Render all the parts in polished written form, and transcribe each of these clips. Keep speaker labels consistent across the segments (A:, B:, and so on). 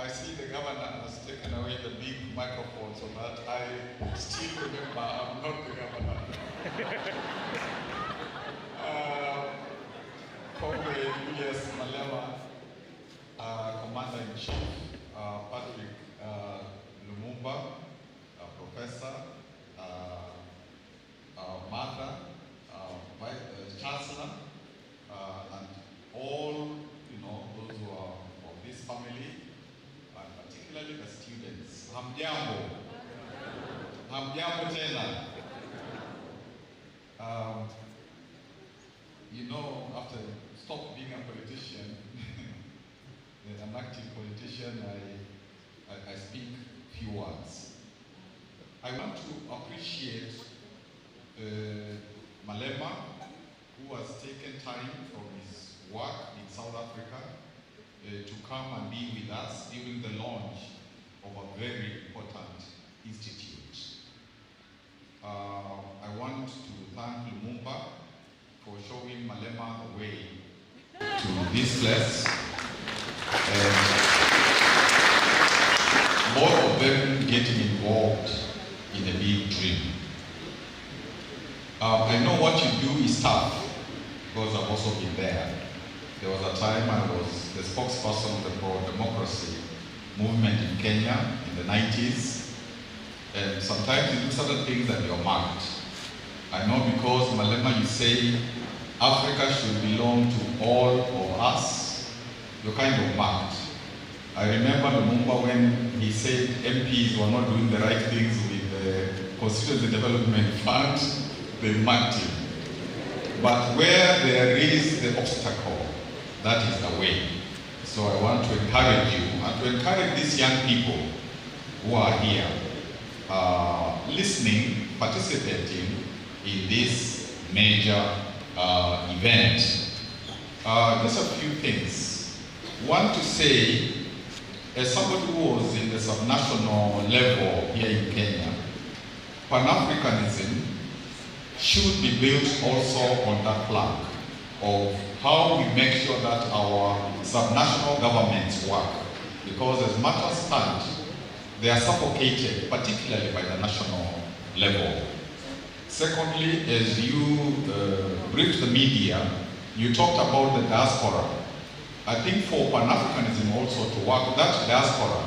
A: I see the governor has taken away the big microphone so that I still remember I'm not the governor. Prof. Julius Malema, Commander-in-Chief, Patrick Lumumba, Professor, Martha, Chancellor, and all those who are of this family, and particularly the students. Hamjambo. Hamjambo tena. After stop being a politician, an active politician, I speak few words. I want to appreciate Malema, who has taken time from his work in South Africa to come and be with us during the launch of a very important institute. I want to thank Lumumba for showing Malema the way to this place. And more of them getting involved in a big dream. I know what you do is tough, because I've also been there. There was a time I was the spokesperson of the pro-democracy movement in Kenya in the 90s. And sometimes you do certain things that you're marked. I know because Malema, you say Africa should belong to all of us. You're kind of marked. I remember Lumumba when he said MPs were not doing the right things with the Constituency Development Fund, they marked him. But where there is the obstacle, that is the way. So I want to encourage you and to encourage these young people who are here, listening, participating in this major event. Just a few things. One, to say, as somebody who was in the subnational level here in Kenya, Pan-Africanism should be built also on that plank of how we make sure that our subnational governments work. Because as matters stand, they are suffocated, particularly by the national level. Secondly, as you briefed the media, you talked about the diaspora. I think for Pan-Africanism also to work, that diaspora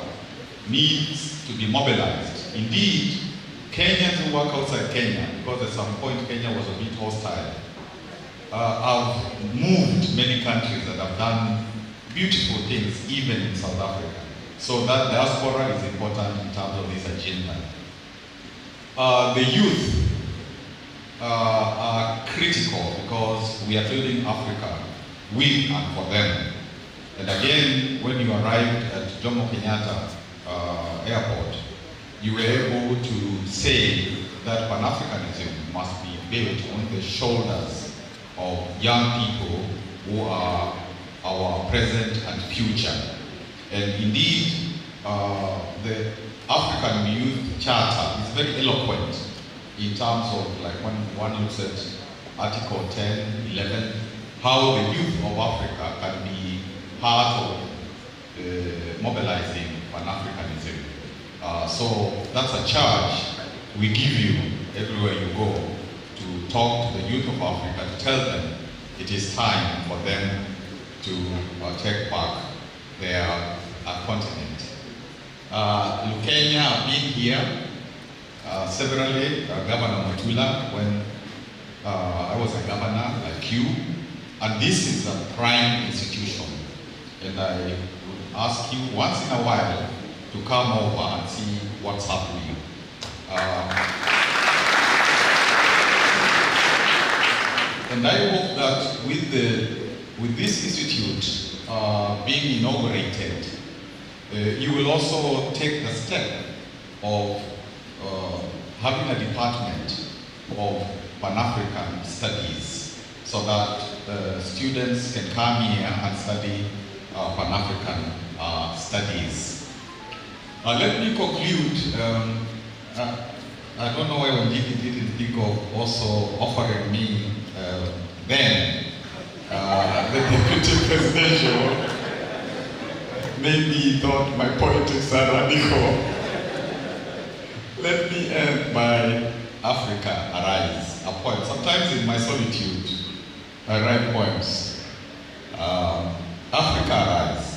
A: needs to be mobilized. Indeed, Kenyans who work outside Kenya, because at some point Kenya was a bit hostile, have moved many countries that have done beautiful things, even in South Africa. So that diaspora is important in terms of this agenda. The youth are critical because we are building Africa with and for them. And again, when you arrived at Jomo Kenyatta Airport, you were able to say that Pan-Africanism must be built on the shoulders of young people who are our present and future. And indeed, the African Youth Charter is very eloquent in terms of, like, when one looks at Article 10, 11, how the youth of Africa can be part of mobilizing Pan-Africanism. So that's a charge we give you everywhere you go, to talk to the youth of Africa, to tell them it is time for them to take back their continent. Kenya have been here severally, Governor Mutula, when I was a governor like you, and this is a prime institution. And I would ask you once in a while to come over and see what's happening. And I hope that with this institute being inaugurated, you will also take the step of having a department of Pan-African studies, so that students can come here and study Pan-African studies. Let me conclude. I don't know why Wanjiki didn't think of also offering me then the deputy presidential. maybe he thought my politics are radical. Let me end by Africa Arise, a poem. Sometimes in my solitude, I write poems. Africa Arise.